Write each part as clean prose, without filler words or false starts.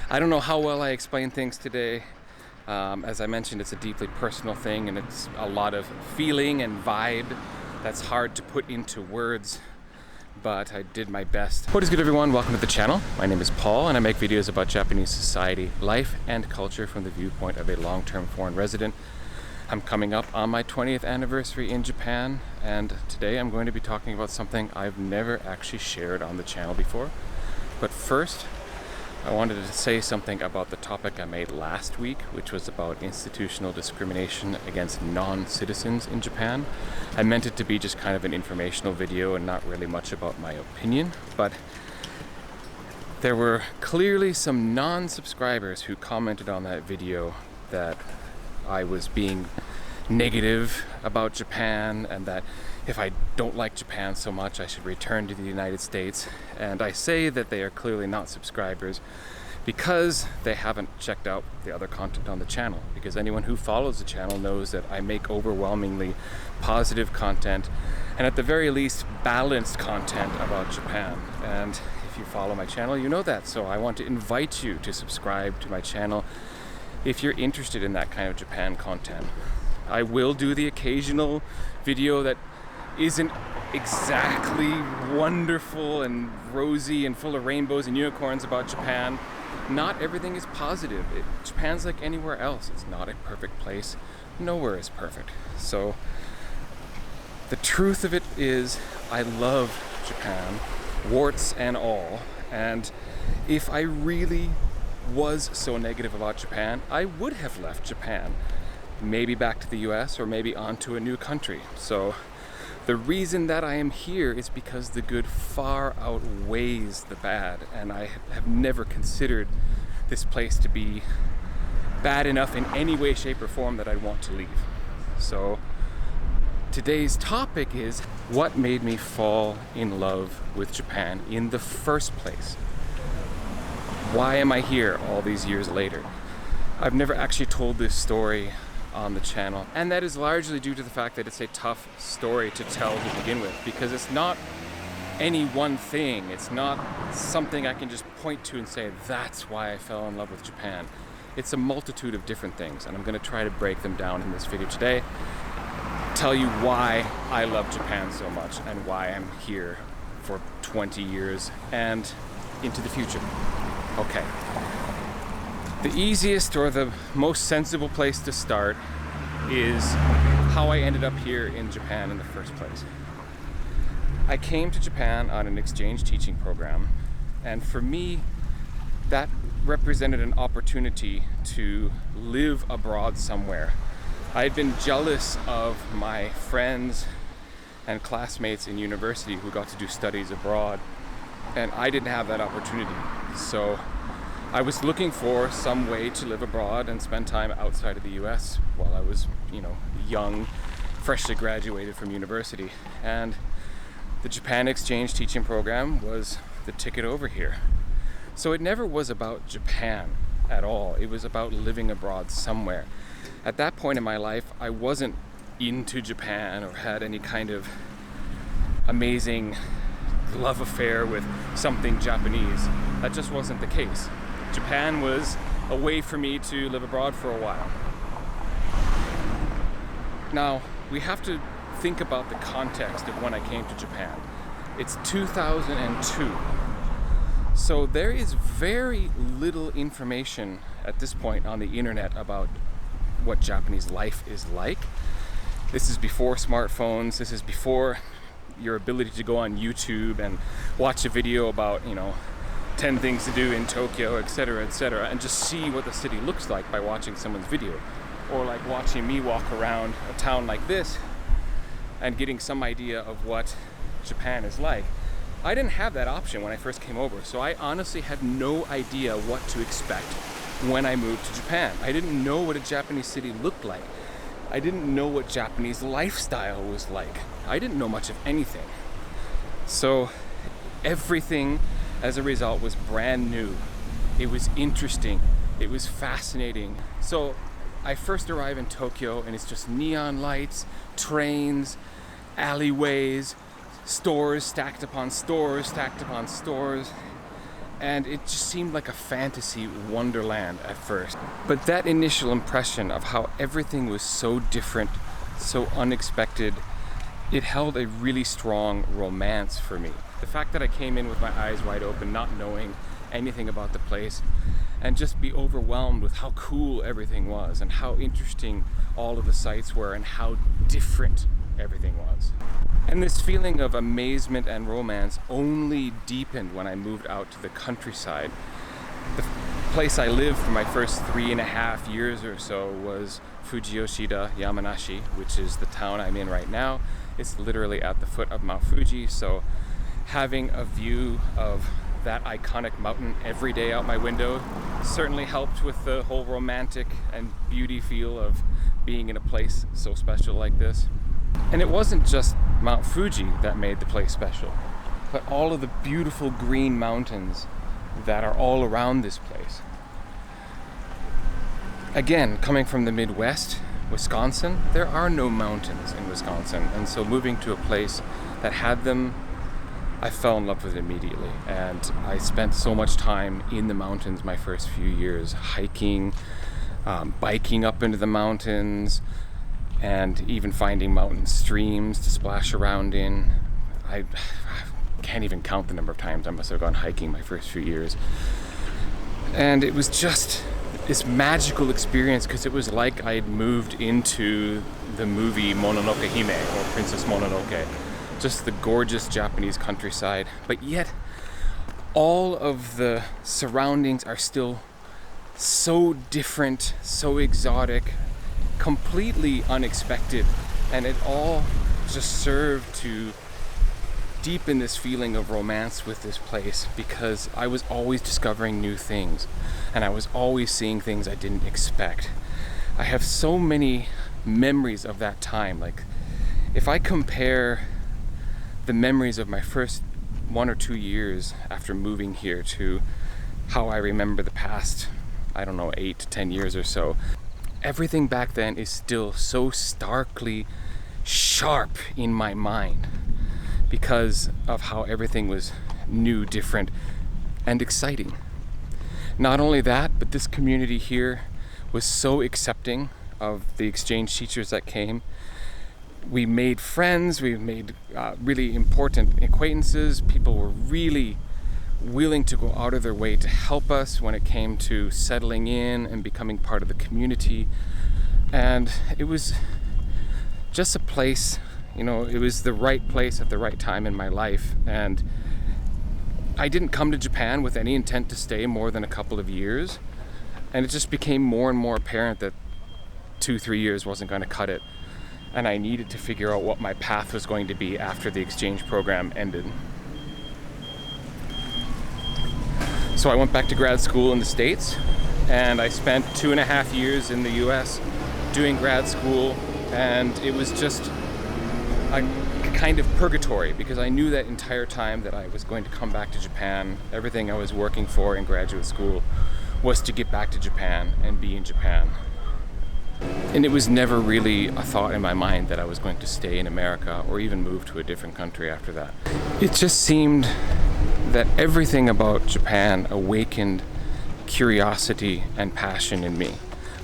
I don't know how well I explain things today. As I mentioned, it's a deeply personal thing and it's a lot of feeling and vibe that's hard to put into words, but I did my best. What is good, everyone? Welcome to the channel. My name is Paul and I make videos about Japanese society, life, and culture from the viewpoint of a long-term foreign resident. I'm coming up on my 20th anniversary in Japan, and today I'm going to be talking about something I've never actually shared on the channel before. But first, I wanted to say something about the topic I made last week, which was about institutional discrimination against non-citizens in Japan. I meant it to be just kind of an informational video and not really much about my opinion, but there were clearly some non-subscribers who commented on that video that I was being negative about Japan and that if I don't like Japan so much, I should return to the United States. And I say that they are clearly not subscribers because they haven't checked out the other content on the channel. Because anyone who follows the channel knows that I make overwhelmingly positive content and at the very least balanced content about Japan. And if you follow my channel, you know that. So I want to invite you to subscribe to my channel if you're interested in that kind of Japan content. I will do the occasional video that isn't exactly wonderful and rosy and full of rainbows and unicorns about Japan. Not everything is positive. Japan's like anywhere else. It's not a perfect place. Nowhere is perfect. So the truth of it is I love Japan, warts and all. And if I really was so negative about Japan, I would have left Japan. Maybe back to the US or maybe on to a new country. So the reason that I am here is because the good far outweighs the bad, and I have never considered this place to be bad enough in any way, shape, or form that I'd want to leave. So today's topic is what made me fall in love with Japan in the first place. Why am I here all these years later? I've never actually told this story on the channel, and that is largely due to the fact that it's a tough story to tell to begin with, because it's not any one thing. It's not something I can just point to and say that's why I fell in love with Japan. It's a multitude of different things, and I'm going to try to break them down in this video today, tell you why I love Japan so much and why I'm here for 20 years and into the future. Okay. The easiest or the most sensible place to start is how I ended up here in Japan in the first place. I came to Japan on an exchange teaching program, and for me, that represented an opportunity to live abroad somewhere. I had been jealous of my friends and classmates in university who got to do studies abroad, and I didn't have that opportunity. So I was looking for some way to live abroad and spend time outside of the US while I was, young, freshly graduated from university. And the Japan Exchange Teaching Program was the ticket over here. So it never was about Japan at all. It was about living abroad somewhere. At that point in my life, I wasn't into Japan or had any kind of amazing love affair with something Japanese. That just wasn't the case. Japan was a way for me to live abroad for a while. Now, we have to think about the context of when I came to Japan. It's 2002. So there is very little information at this point on the internet about what Japanese life is like. This is before smartphones. This is before your ability to go on YouTube and watch a video about, 10 things to do in Tokyo, etc., and just see what the city looks like by watching someone's video. Or like watching me walk around a town like this and getting some idea of what Japan is like. I didn't have that option when I first came over, so I honestly had no idea what to expect when I moved to Japan. I didn't know what a Japanese city looked like. I didn't know what Japanese lifestyle was like. I didn't know much of anything. So everything as a result was brand new. It was interesting. It was fascinating. So I first arrive in Tokyo and it's just neon lights, trains, alleyways, stores stacked upon stores stacked upon stores. And it just seemed like a fantasy wonderland at first. But that initial impression of how everything was so different, so unexpected, it held a really strong romance for me. The fact that I came in with my eyes wide open, not knowing anything about the place, and just be overwhelmed with how cool everything was and how interesting all of the sights were and how different everything was. And this feeling of amazement and romance only deepened when I moved out to the countryside. The place I lived for my first 3.5 years or so was Fujiyoshida, Yamanashi, which is the town I'm in right now. It's literally at the foot of Mount Fuji, so having a view of that iconic mountain every day out my window certainly helped with the whole romantic and beauty feel of being in a place so special like this. And it wasn't just Mount Fuji that made the place special, but all of the beautiful green mountains that are all around this place. Again, coming from the Midwest, Wisconsin, there are no mountains in Wisconsin, and so moving to a place that had them, I fell in love with it immediately. And I spent so much time in the mountains my first few years, hiking, biking up into the mountains, and even finding mountain streams to splash around in. I can't even count the number of times I must have gone hiking my first few years. And it was just this magical experience because it was like I'd moved into the movie Mononoke Hime, or Princess Mononoke. Just the gorgeous Japanese countryside, but yet all of the surroundings are still so different, so exotic, completely unexpected, and it all just served to deepen this feeling of romance with this place because I was always discovering new things and I was always seeing things I didn't expect. I have so many memories of that time. Like, if I compare the memories of my first 1 or 2 years after moving here to how I remember the past, 8 to 10 years or so, everything back then is still so starkly sharp in my mind because of how everything was new, different, and exciting. Not only that, but this community here was so accepting of the exchange teachers that came. We made friends, we made really important acquaintances. People were really willing to go out of their way to help us when it came to settling in and becoming part of the community. And it was just a place, it was the right place at the right time in my life. And I didn't come to Japan with any intent to stay more than a couple of years. And it just became more and more apparent that 2-3 years wasn't going to cut it. And I needed to figure out what my path was going to be after the exchange program ended. So I went back to grad school in the States, and I spent 2.5 years in the US doing grad school, and it was just a kind of purgatory because I knew that entire time that I was going to come back to Japan. Everything I was working for in graduate school was to get back to Japan and be in Japan. And it was never really a thought in my mind that I was going to stay in America or even move to a different country after that. It just seemed that everything about Japan awakened curiosity and passion in me.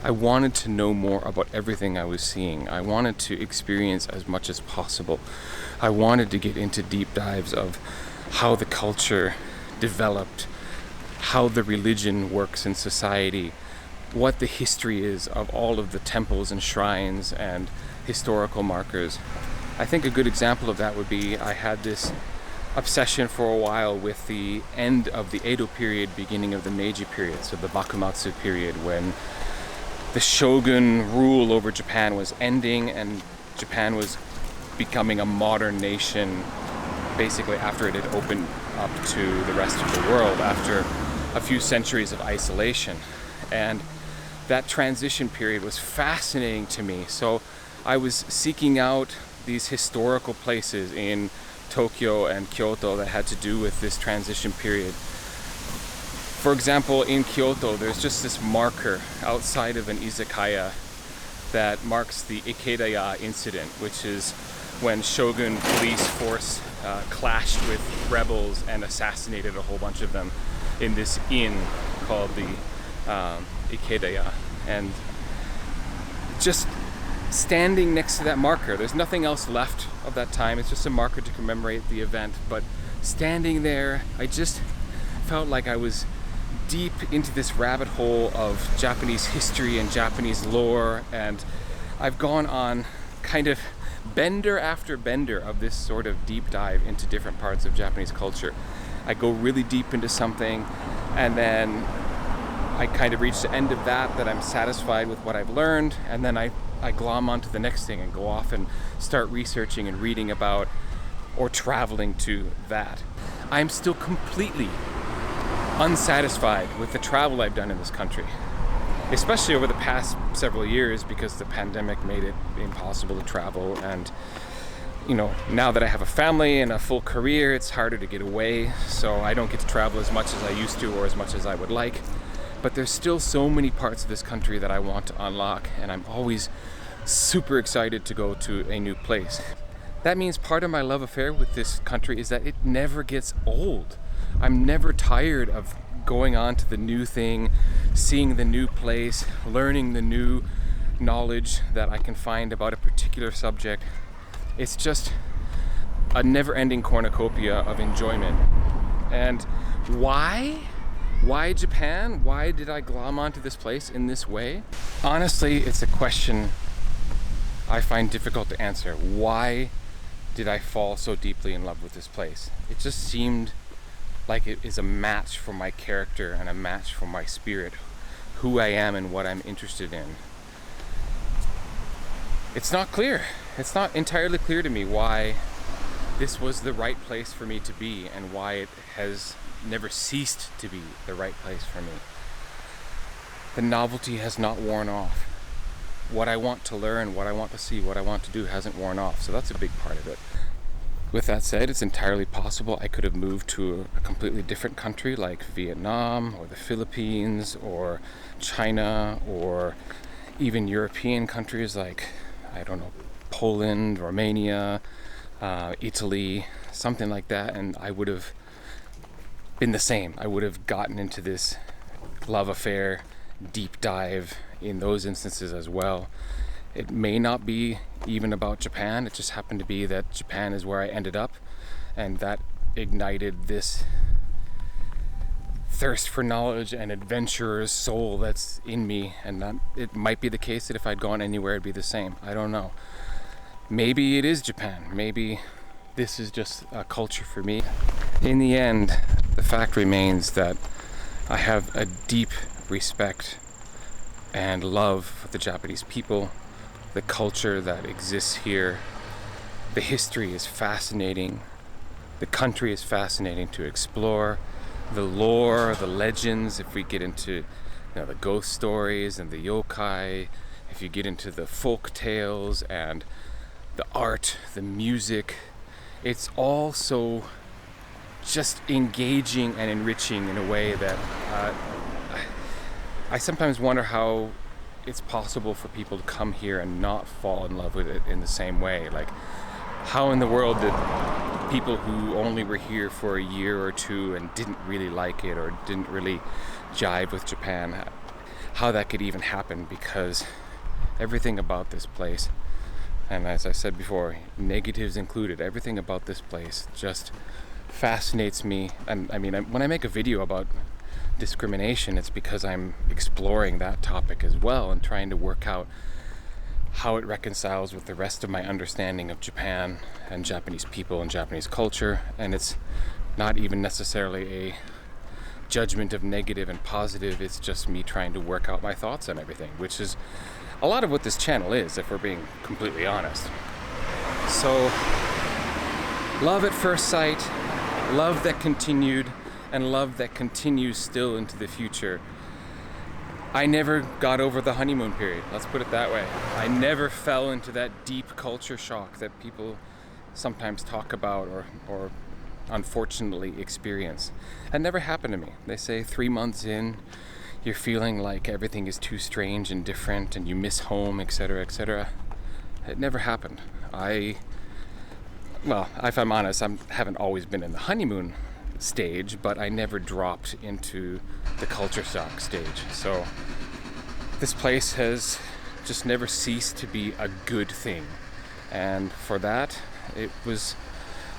I wanted to know more about everything I was seeing. I wanted to experience as much as possible. I wanted to get into deep dives of how the culture developed, how the religion works in society, what the history is of all of the temples and shrines and historical markers. I think a good example of that would be I had this obsession for a while with the end of the Edo period, beginning of the Meiji period, so the Bakumatsu period, when the shogun rule over Japan was ending and Japan was becoming a modern nation basically after it had opened up to the rest of the world after a few centuries of isolation. And that transition period was fascinating to me. So I was seeking out these historical places in Tokyo and Kyoto that had to do with this transition period. For example, in Kyoto, there's just this marker outside of an izakaya that marks the Ikedaya incident, which is when Shogun police force clashed with rebels and assassinated a whole bunch of them in this inn called the Ikedeya, and just standing next to that marker, there's nothing else left of that time, it's just a marker to commemorate the event, but standing there, I just felt like I was deep into this rabbit hole of Japanese history and Japanese lore, and I've gone on kind of bender after bender of this sort of deep dive into different parts of Japanese culture. I go really deep into something, and then I kind of reach the end of that I'm satisfied with what I've learned, and then I glom onto the next thing and go off and start researching and reading about or traveling to that. I'm still completely unsatisfied with the travel I've done in this country, especially over the past several years, because the pandemic made it impossible to travel, and now that I have a family and a full career, it's harder to get away, so I don't get to travel as much as I used to or as much as I would like. But there's still so many parts of this country that I want to unlock, and I'm always super excited to go to a new place. That means part of my love affair with this country is that it never gets old. I'm never tired of going on to the new thing, seeing the new place, learning the new knowledge that I can find about a particular subject. It's just a never-ending cornucopia of enjoyment. And why? Why Japan? Why did I glom onto this place in this way? Honestly, it's a question I find difficult to answer. Why did I fall so deeply in love with this place? It just seemed like it is a match for my character and a match for my spirit, who I am and what I'm interested in. It's not clear. It's not entirely clear to me why this was the right place for me to be, and why it has never ceased to be the right place for me. The novelty has not worn off. What I want to learn, what I want to see, what I want to do hasn't worn off, so that's a big part of it. With that said, it's entirely possible I could have moved to a completely different country like Vietnam or the Philippines or China, or even European countries like, I don't know, Poland, Romania, Italy, something like that, and I would have been the same. I would have gotten into this love affair, deep dive in those instances as well. It may not be even about Japan, it just happened to be that Japan is where I ended up, and that ignited this thirst for knowledge and adventurer's soul that's in me, and that it might be the case that if I'd gone anywhere it'd be the same. I don't know. Maybe it is Japan. Maybe this is just a culture for me. In the end, the fact remains that I have a deep respect and love for the Japanese people, the culture that exists here. The history is fascinating. The country is fascinating to explore. The lore, the legends, if we get into the ghost stories and the yokai, if you get into the folk tales and the art, the music, it's all so just engaging and enriching in a way that I sometimes wonder how it's possible for people to come here and not fall in love with it in the same way. Like, how in the world did people who only were here for a year or two and didn't really like it or didn't really jive with Japan, how that could even happen? Because everything about this place, and as I said before, negatives included, everything about this place just fascinates me. And I mean, when I make a video about discrimination, it's because I'm exploring that topic as well and trying to work out how it reconciles with the rest of my understanding of Japan and Japanese people and Japanese culture. And it's not even necessarily a judgment of negative and positive, it's just me trying to work out my thoughts on everything, which is a lot of what this channel is, if we're being completely honest. So, love at first sight, love that continued, and love that continues still into the future. I never got over the honeymoon period, let's put it that way. I never fell into that deep culture shock that people sometimes talk about or unfortunately experience. That never happened to me. They say 3 months in, you're feeling like everything is too strange and different and you miss home, etc., etc. It never happened. Well, if I'm honest, I haven't always been in the honeymoon stage, but I never dropped into the culture shock stage. So this place has just never ceased to be a good thing. And for that, it was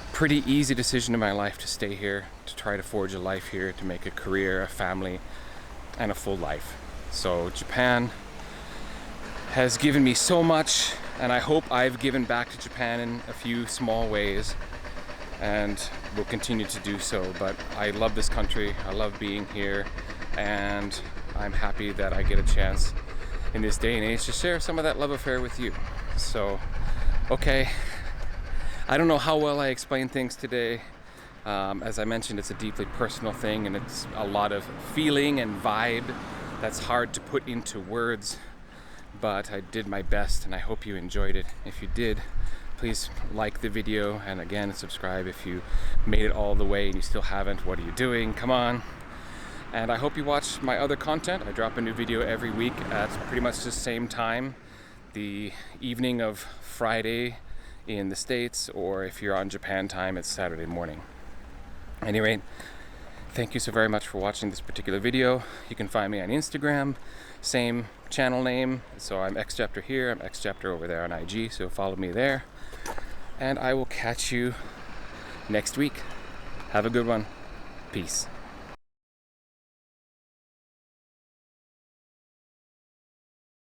a pretty easy decision in my life to stay here, to try to forge a life here, to make a career, a family, and a full life. So Japan has given me so much, and I hope I've given back to Japan in a few small ways, and will continue to do so. But I love this country, I love being here, and I'm happy that I get a chance in this day and age to share some of that love affair with you. So, okay, I don't know how well I explained things today. As I mentioned, it's a deeply personal thing, and it's a lot of feeling and vibe that's hard to put into words, but I did my best, and I hope you enjoyed it. If you did, please like the video, and again, subscribe if you made it all the way and you still haven't. What are you doing? Come on. And I hope you watch my other content. I drop a new video every week at pretty much the same time, the evening of Friday in the States, or if you're on Japan time, it's Saturday morning. Anyway, thank you so very much for watching this particular video. You can find me on Instagram, same channel name. So I'm X-Chapter here, I'm X-Chapter over there on IG, so follow me there. And I will catch you next week. Have a good one. Peace.